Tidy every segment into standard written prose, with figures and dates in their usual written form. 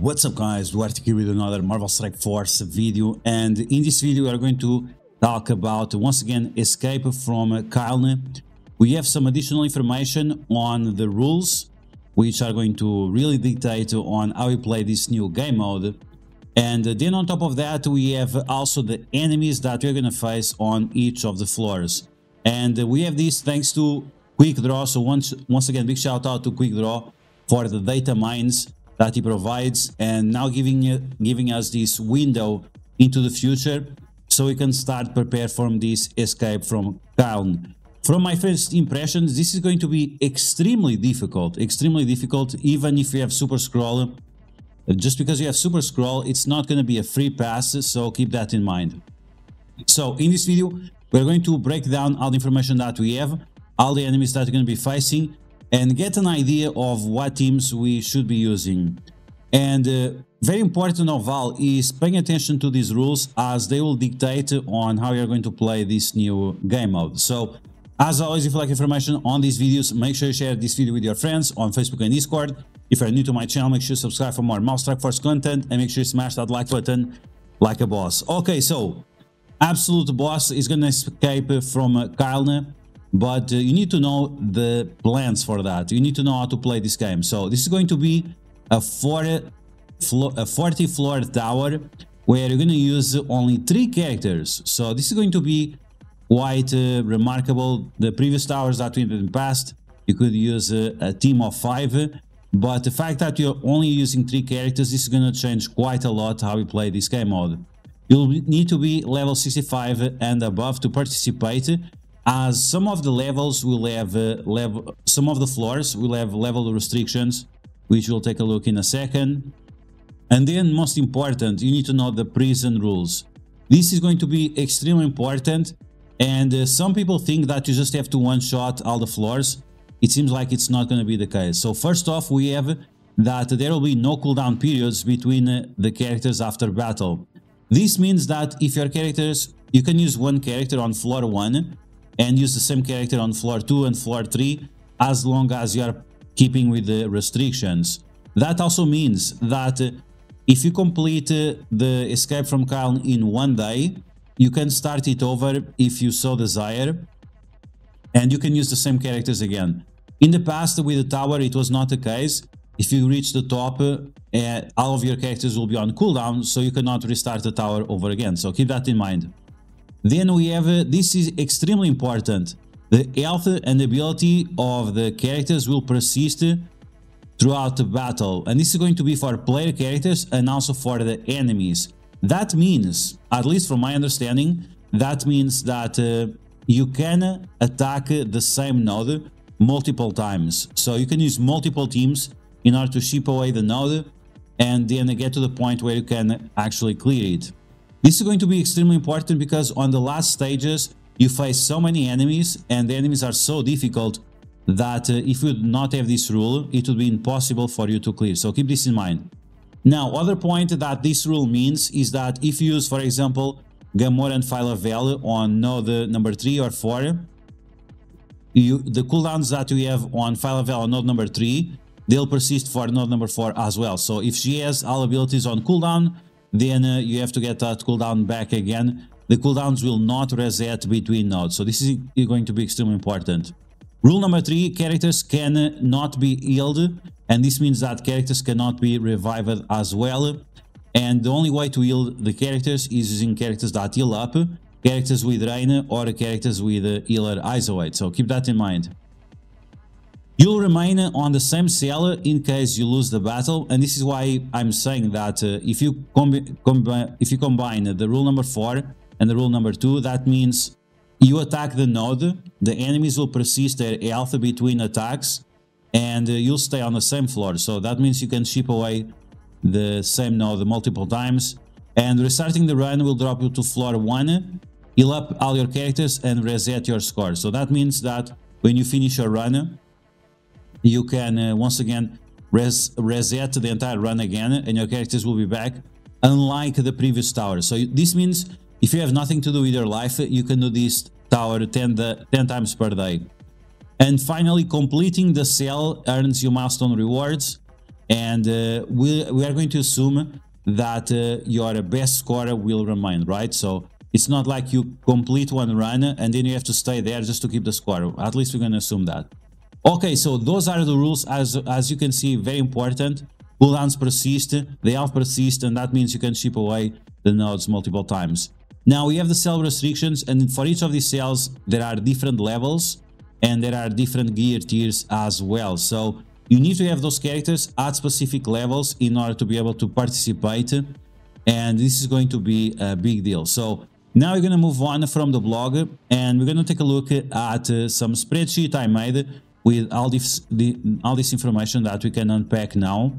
What's up guys, DuArktik here with another Marvel Strike Force video, and in this video we are going to talk about once again escape from Kyln. We have some additional information on the rules which are going to really dictate on how we play this new game mode, and then on top of that we have also the enemies that we're going to face on each of the floors, and we have this thanks to Quick Draw. So once again, big shout out to Quick Draw for the data mines that he provides, and now giving us this window into the future so we can start prepare from this escape from Kyln. From my first impressions, this is going to be extremely difficult, even if you have Super Skrull. Just because you have Super Skrull, it's not going to be a free pass, so keep that in mind. So in this video, we're going to break down all the information that we have, all the enemies that we're going to be facing, and get an idea of what teams we should be using. And very important of all is paying attention to these rules, as they will dictate on how you're going to play this new game mode. So as always, if you like information on these videos, make sure you share this video with your friends on Facebook and Discord. If you're new to my channel, make sure you subscribe for more Marvel Strike Force content, and make sure you smash that like button like a boss. Okay, so absolute boss is going to escape from Kyln. But you need to know the plans for that. You need to know how to play this game. So this is going to be a 40 floor tower where you're going to use only 3 characters. So this is going to be quite remarkable. The previous towers that we've been past, you could use a team of 5. But the fact that you're only using 3 characters, this is going to change quite a lot how we play this game mode. You'll need to be level 65 and above to participate, as some of the levels will have some of the floors will have level restrictions, which we'll take a look in a second. And then, most important, you need to know the prison rules. This is going to be extremely important, and some people think that you just have to one-shot all the floors. It seems like it's not going to be the case. So first off, we have that there will be no cooldown periods between the characters after battle. This means that if your characters, you can use one character on floor 1 and use the same character on floor 2 and floor 3, as long as you are keeping with the restrictions. That also means that if you complete the escape from Kyln in one day, you can start it over if you so desire, and you can use the same characters again. In the past, with the tower, it was not the case. If you reach the top, all of your characters will be on cooldown, so you cannot restart the tower over again. So keep that in mind. Then we have, this is extremely important, the health and ability of the characters will persist throughout the battle, and this is going to be for player characters and also for the enemies. That means, at least from my understanding, that means that you can attack the same node multiple times. So you can use multiple teams in order to ship away the node and then get to the point where you can actually clear it. This is going to be extremely important because on the last stages you face so many enemies, and the enemies are so difficult that if you do not have this rule, it would be impossible for you to clear. So keep this in mind. Now, other point that this rule means is that if you use, for example, Gamora and Phyla-Vell on node number 3 or 4, the cooldowns that we have on Phyla-Vell on node number 3, they'll persist for node number 4 as well. So if she has all abilities on cooldown, then you have to get that cooldown back again. The cooldowns will not reset between nodes, so this is going to be extremely important. Rule number 3, characters can not be healed, and this means that characters cannot be revived as well. And the only way to heal the characters is using characters that heal up, characters with Rain, or characters with healer isolate, so keep that in mind. You'll remain on the same cell in case you lose the battle, and this is why I'm saying that if you combine the rule number 4 and the rule number 2, that means you attack the node, the enemies will persist their health between attacks, and you'll stay on the same floor. So that means you can ship away the same node multiple times, and restarting the run will drop you to floor 1, heal up all your characters, and reset your score. So that means that when you finish your run, you can once again reset the entire run again, and your characters will be back, unlike the previous tower. So this means if you have nothing to do with your life, you can do this tower 10 times per day. And finally, completing the cell earns you milestone rewards, and we are going to assume that your best scorer will remain, right? So it's not like you complete one run and then you have to stay there just to keep the score. At least we're going to assume that. Okay, so those are the rules. As you can see, very important. Cooldowns persist, they all persist, and that means you can ship away the nodes multiple times. Now we have the cell restrictions, and for each of these cells there are different levels and there are different gear tiers as well. So you need to have those characters at specific levels in order to be able to participate, and this is going to be a big deal. So now we're going to move on from the blog and we're going to take a look at some spreadsheet I made with all this information that we can unpack now.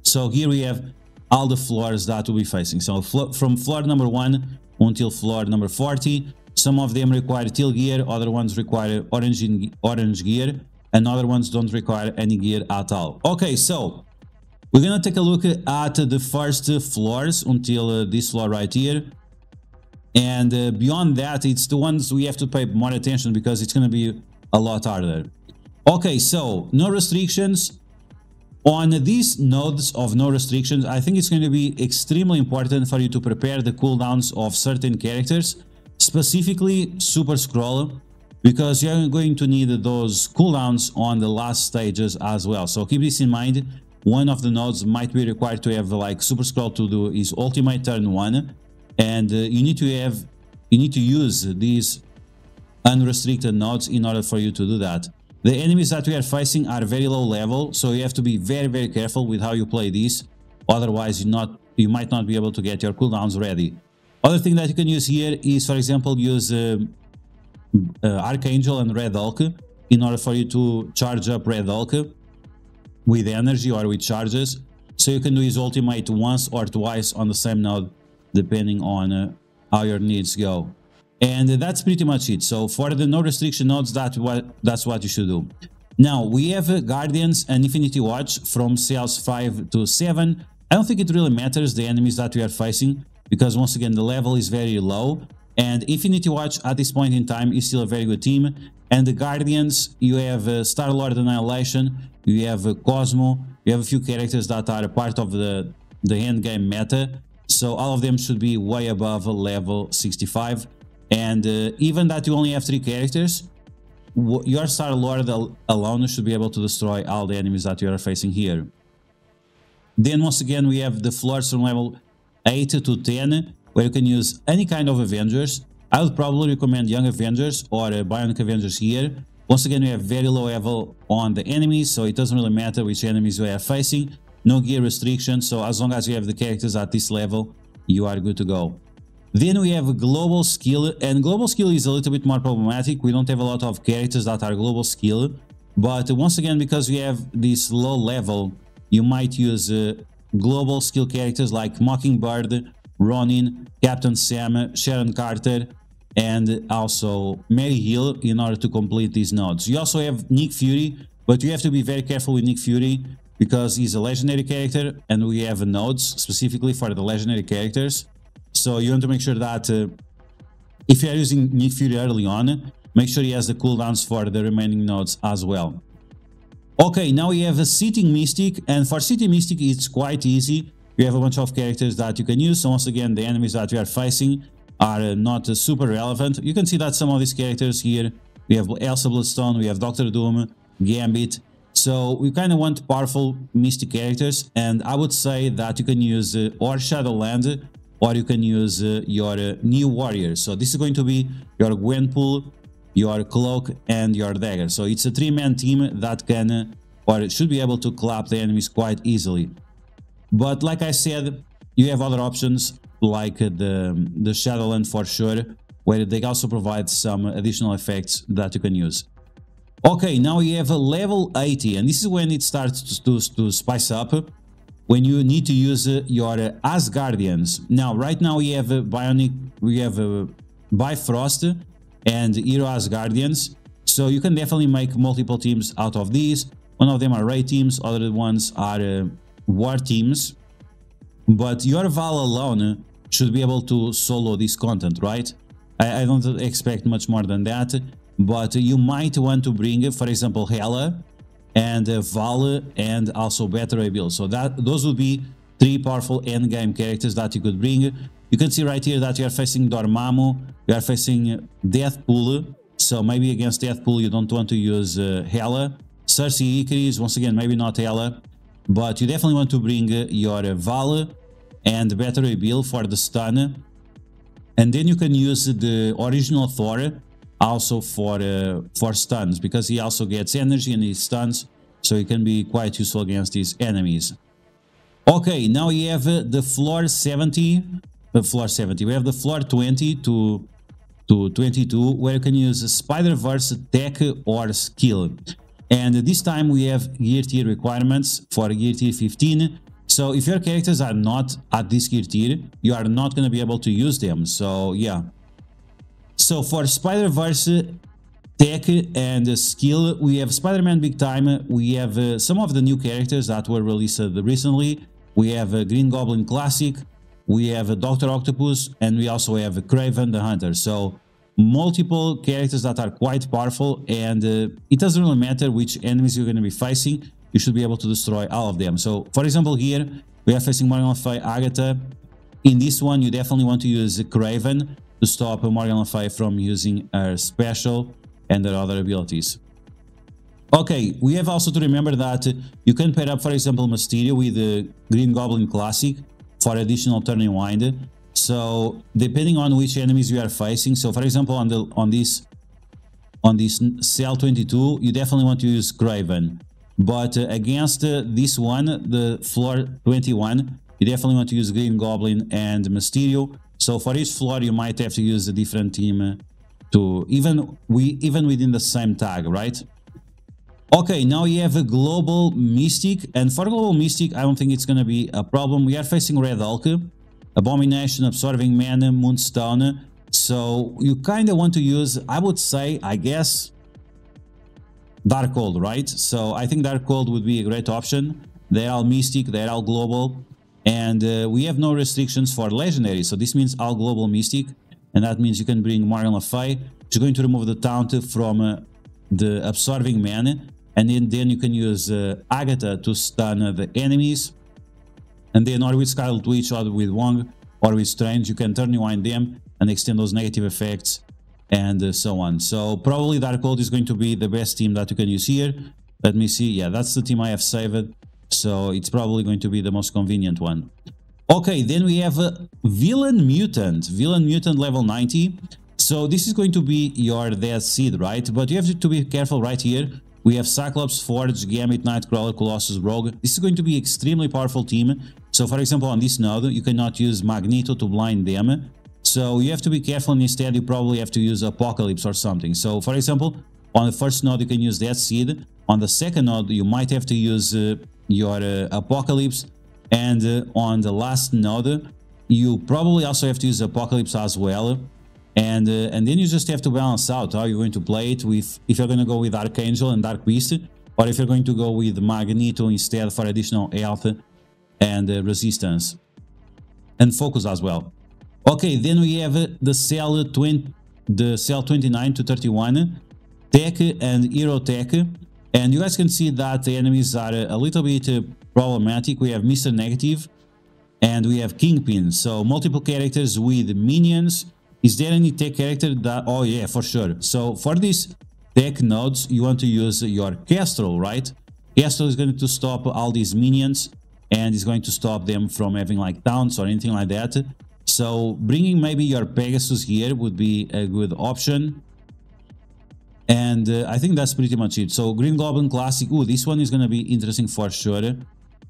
So here we have all the floors that we'll be facing. So from floor number 1 until floor number 40, some of them require teal gear, other ones require orange gear, and other ones don't require any gear at all. Okay, so we're gonna take a look at the first floors until this floor right here. And beyond that, it's the ones we have to pay more attention because it's gonna be a lot harder. Okay, so no restrictions. On these nodes of no restrictions, I think it's going to be extremely important for you to prepare the cooldowns of certain characters, specifically Super Skrull, because you're going to need those cooldowns on the last stages as well. So keep this in mind. One of the nodes might be required to have like Super Skrull to do his ultimate turn 1, and you need to use these unrestricted nodes in order for you to do that. The enemies that we are facing are very low level, so you have to be very careful with how you play these. Otherwise, you might not be able to get your cooldowns ready. Other thing that you can use here is, for example, use Archangel and Red Hulk in order for you to charge up Red Hulk with energy or with charges. So you can do his ultimate once or twice on the same node, depending on how your needs go. And that's pretty much it. So for the no restriction nodes, that's what you should do. Now we have Guardians and Infinity Watch from cells 5 to 7. I don't think it really matters the enemies that we are facing, because once again the level is very low, and Infinity Watch at this point in time is still a very good team. And the Guardians, you have Star-Lord Annihilation, you have Cosmo, you have a few characters that are a part of the end game meta, so all of them should be way above level 65. And even that you only have 3 characters, your Star-Lord alone should be able to destroy all the enemies that you are facing here. Then once again we have the floors from level 8 to 10, where you can use any kind of Avengers. I would probably recommend Young Avengers or Bionic Avengers here. Once again, we have very low level on the enemies, so it doesn't really matter which enemies you are facing. No gear restrictions, so as long as you have the characters at this level, you are good to go. Then we have Global Skill, and Global Skill is a little bit more problematic. We don't have a lot of characters that are Global Skill, but once again, because we have this low level, you might use Global Skill characters like Mockingbird, Ronin, Captain Sam, Sharon Carter, and also Mary Hill in order to complete these nodes. You also have Nick Fury, but you have to be very careful with Nick Fury because he's a legendary character, and we have nodes specifically for the legendary characters. So you want to make sure that if you are using Nick Fury early on, make sure he has the cooldowns for the remaining nodes as well. Okay, now we have a Sitting Mystic, and for Sitting Mystic it's quite easy. You have a bunch of characters that you can use. So once again, the enemies that we are facing are not super relevant. You can see that some of these characters here, we have Elsa Bloodstone, we have Doctor Doom, Gambit. So we kind of want powerful Mystic characters, and I would say that you can use or Shadowland, or you can use your New Warrior. So this is going to be your Gwenpool, your Cloak, and your Dagger. So it's a 3-man team that can, or should be able to clap the enemies quite easily. But like I said, you have other options like the Shadowland for sure, where they also provide some additional effects that you can use. Okay, now we have a level 80, and this is when it starts to spice up, when you need to use your Asgardians. Now, right now we have Bifrost and Hero Asgardians, so you can definitely make multiple teams out of these. One of them are raid teams, other ones are war teams, but your Val alone should be able to solo this content, right? I don't expect much more than that, but you might want to bring, for example, Hela and Val, and also Better Abil. So those would be three powerful endgame characters that you could bring. You can see right here that you are facing Dormammu, you are facing Deathpool. So maybe against Deathpool you don't want to use Hela. Cersei Icaris, once again, maybe not Hela, but you definitely want to bring your Val and Better Abil for the stun. And then you can use the original Thor also for stuns, because he also gets energy and he stuns, so he can be quite useful against these enemies. Okay, now you have the floor 70, we have the floor 20 to 22, where you can use Spider-Verse, Tech, or Skill. And this time we have gear tier requirements for gear tier 15. So if your characters are not at this gear tier, you are not going to be able to use them. So yeah. So for Spider-Verse, Tech, and Skill, we have Spider-Man Big Time. We have some of the new characters that were released recently. We have Green Goblin Classic. We have Dr. Octopus, and we also have Kraven the Hunter. So multiple characters that are quite powerful, and it doesn't really matter which enemies you're going to be facing. You should be able to destroy all of them. So for example, here we are facing Morgan Le Fay, Agatha. In this one, you definitely want to use Kraven to stop Morgan Le Fay from using her special and her other abilities. Okay, we have also to remember that you can pair up, for example, Mysterio with the Green Goblin Classic for additional turning wind. So depending on which enemies you are facing, so for example on this cell 22, you definitely want to use Kraven. But against this one, the floor 21, you definitely want to use Green Goblin and Mysterio. So for each floor, you might have to use a different team to even within the same tag, right? Okay, now you have a Global Mystic, and for Global Mystic, I don't think it's going to be a problem. We are facing Red Hulk, Abomination, Absorbing Man, Moonstone. So you kind of want to use, I would say, I guess, Darkhold, right? So I think Darkhold would be a great option. They're all Mystic, they're all Global, and we have no restrictions for Legendary. So this means all Global Mystic, and that means you can bring Morgan Le Fay. She's going to remove the taunt from the Absorbing Man, and then you can use Agatha to stun the enemies. And then or with Scarlet Witch, or with Wong, or with Strange, you can turn rewind them and extend those negative effects, and so on. So probably Darkhold is going to be the best team that you can use here. Let me see. Yeah, that's the team I have saved. So it's probably going to be the most convenient one. Okay, then we have Villain Mutant level 90. So this is going to be your Death Seed, right? But you have to be careful right here. We have Cyclops, Forge, Gambit, Nightcrawler, Colossus, Rogue. This is going to be extremely powerful team. So for example, on this node, you cannot use Magneto to blind them. So you have to be careful, and instead you probably have to use Apocalypse or something. So for example, on the first node you can use Death Seed. On the second node you might have to use your Apocalypse. And on the last node you probably also have to use Apocalypse as well. And then you just have to balance out how you're going to play it, with if you're going to go with Archangel and Dark Beast, or if you're going to go with Magneto instead for additional health and resistance and focus as well. Okay, then we have the cell 29 to 31, Tech and Hero Tech, and you guys can see that the enemies are a little bit problematic. We have Mr. Negative and we have Kingpin, so multiple characters with minions. Is there any tech character that... Oh yeah, for sure. So for these tech nodes, you want to use your Kestrel, right? Kestrel is going to stop all these minions, and is going to stop them from having like taunts or anything like that. So bringing maybe your Pegasus here would be a good option. And I think that's pretty much it. So Green Goblin Classic. Ooh, this one is going to be interesting for sure.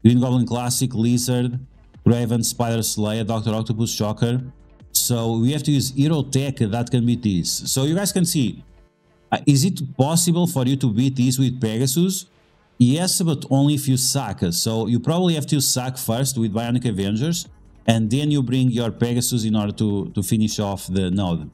Green Goblin Classic, Lizard, Raven, Spider Slayer, Dr. Octopus, Shocker. So we have to use Hero Tech that can beat these. So you guys can see, is it possible for you to beat these with Pegasus? Yes, but only if you sack. So you probably have to sack first with Bionic Avengers, and then you bring your Pegasus in order to finish off the node.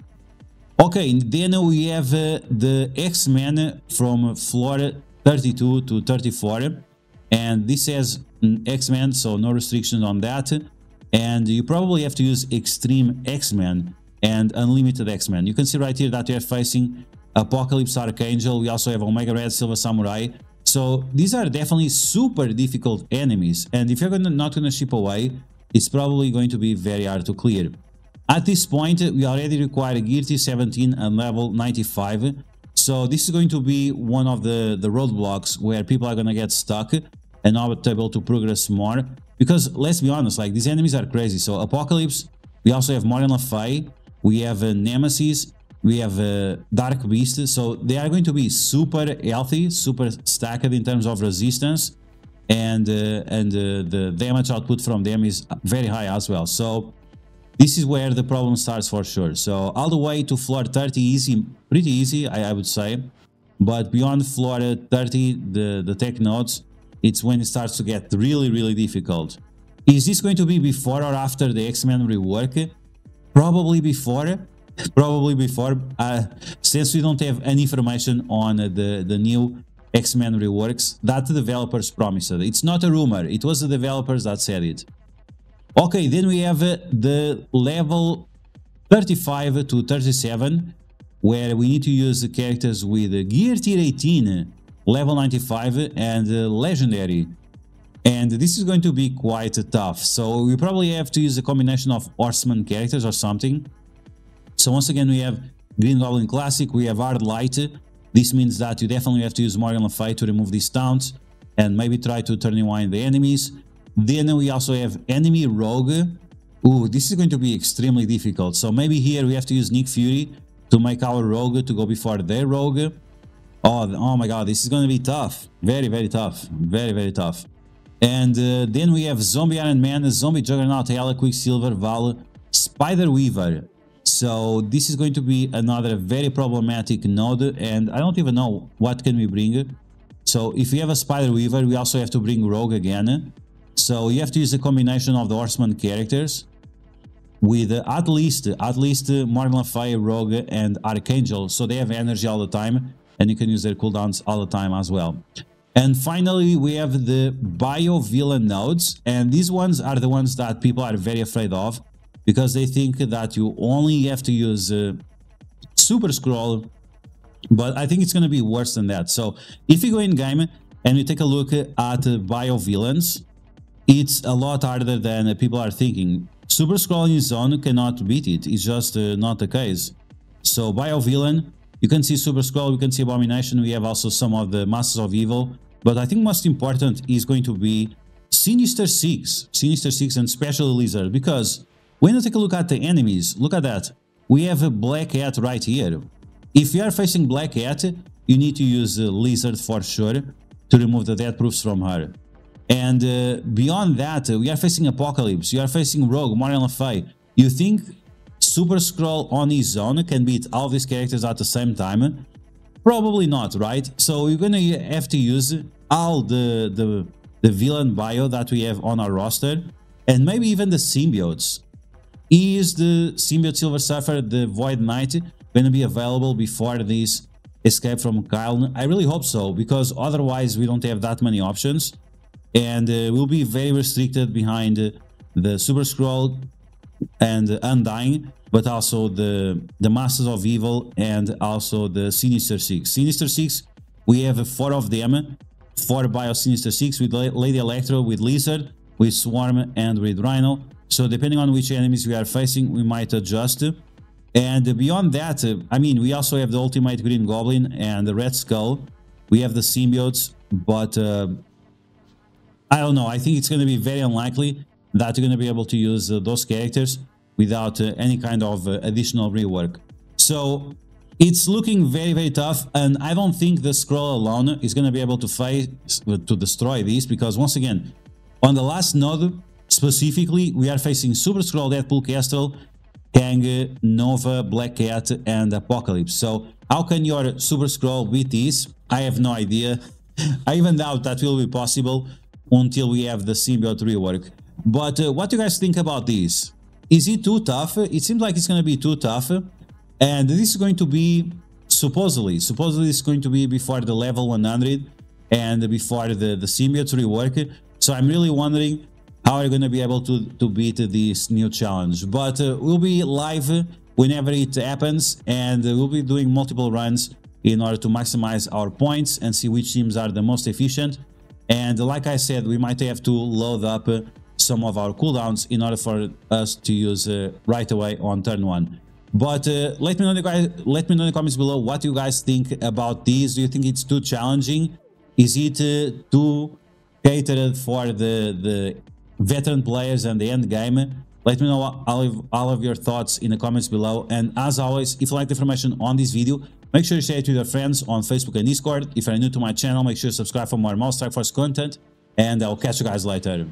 Okay, then we have the X-Men from floor 32 to 34, and this has X-Men, so no restrictions on that. And you probably have to use Extreme X-Men and Unlimited X-Men. You can see right here that we are facing Apocalypse, Archangel. We also have Omega Red, Silver Samurai. So these are definitely super difficult enemies, and if you're not gonna ship away, it's probably going to be very hard to clear. At this point, we already require Gear Tier 17 and level 95, so this is going to be one of the roadblocks where people are gonna get stuck and not able to progress more. Because let's be honest, like, these enemies are crazy. So Apocalypse, we also have Morgan Le Fay, we have Nemesis, we have Dark Beast, so they are going to be super healthy, super stacked in terms of resistance, and the damage output from them is very high as well. So this is where the problem starts for sure. So all the way to floor 30 easy, pretty easy, I would say, but beyond floor 30, the tech nodes, it's when it starts to get really difficult. Is this going to be before or after the X-Men rework? Probably before. Probably before, since we don't have any information on the new X-Men reworks that the developers promised. It's not a rumor, it was the developers that said it. Okay, then we have the level 35 to 37, where we need to use the characters with Gear Tier 18, level 95, and Legendary. And this is going to be quite tough, so we probably have to use a combination of Horseman characters or something. So once again, we have Green Goblin Classic, we have Hard Light. This means that you definitely have to use Morgan Le Fay to remove these taunts and maybe try to turn rewind the enemies. Then we also have Enemy Rogue. Ooh, this is going to be extremely difficult. So maybe here we have to use Nick Fury to make our Rogue to go before their Rogue. Oh my god, this is going to be tough. Very tough. Very tough. And then we have Zombie Iron Man, Zombie Juggernaut, Hela, Quicksilver, Val, Spider Weaver. So this is going to be another very problematic node, and I don't even know what can we bring. So if we have a Spider Weaver, we also have to bring Rogue again. So you have to use a combination of the Horseman characters with at least Morgan Le Fay, Rogue, and Archangel, so they have energy all the time, and you can use their cooldowns all the time as well. And finally, we have the Bio Villain nodes, and these ones are the ones that people are very afraid of, because they think that you only have to use Super Skrull, but I think it's going to be worse than that. So if you go in game and you take a look at Bio Villains, it's a lot harder than people are thinking. Super Skrull in his own cannot beat it, it's just not the case. So Bio Villain, you can see Super Skrull, you can see Abomination, we have also some of the Masters of Evil, but I think most important is going to be Sinister Six and especially Lizard, because when you take a look at the enemies, look at that. We have a Black Cat right here. If you are facing Black Cat, you need to use Lizard for sure to remove the death proofs from her. And beyond that, we are facing Apocalypse, you are facing Rogue, Morgan Le Fay. You think Super Skrull on his own can beat all these characters at the same time? Probably not, right? So you're gonna have to use all the villain bio that we have on our roster, and maybe even the symbiotes. Is the Symbiote Silver Surfer, the Void Knight, going to be available before this escape from Kyln? I really hope so, because otherwise we don't have that many options, and we'll be very restricted behind the Super Skrull and Undying, but also the Masters of Evil and also the Sinister Six. Sinister Six, we have 4 of them, 4 Bio Sinister Six with Lady Electro, with Lizard, with Swarm, and with Rhino. So depending on which enemies we are facing, we might adjust. And beyond that, I mean, we also have the Ultimate Green Goblin and the Red Skull. We have the symbiotes, but I don't know. I think it's going to be very unlikely that you're going to be able to use those characters without any kind of additional rework. So it's looking very tough, and I don't think the Skrull alone is going to be able to destroy these, because once again, on the last node, specifically, we are facing Super Skrull, Deadpool, Kestrel, Kang, Nova, Black Cat, and Apocalypse. So how can your Super Skrull beat these? I have no idea. I even doubt that will be possible until we have the symbiote rework. But what do you guys think about this? Is it too tough? It seems like it's going to be too tough. And this is going to be, supposedly it's going to be before the level 100 and before the symbiote rework. So I'm really wondering how are you going to be able to beat this new challenge. But we'll be live whenever it happens, and we'll be doing multiple runs in order to maximize our points and see which teams are the most efficient. And like I said, we might have to load up some of our cooldowns in order for us to use right away on turn 1. But let me know in the comments below what you guys think about these. Do you think it's too challenging? Is it too catered for the veteran players and the end game? Let me know all of your thoughts in the comments below. And as always, if you like the information on this video, make sure you share it with your friends on Facebook and Discord. If you're new to my channel, make sure you subscribe for more Strike Force content. And I'll catch you guys later.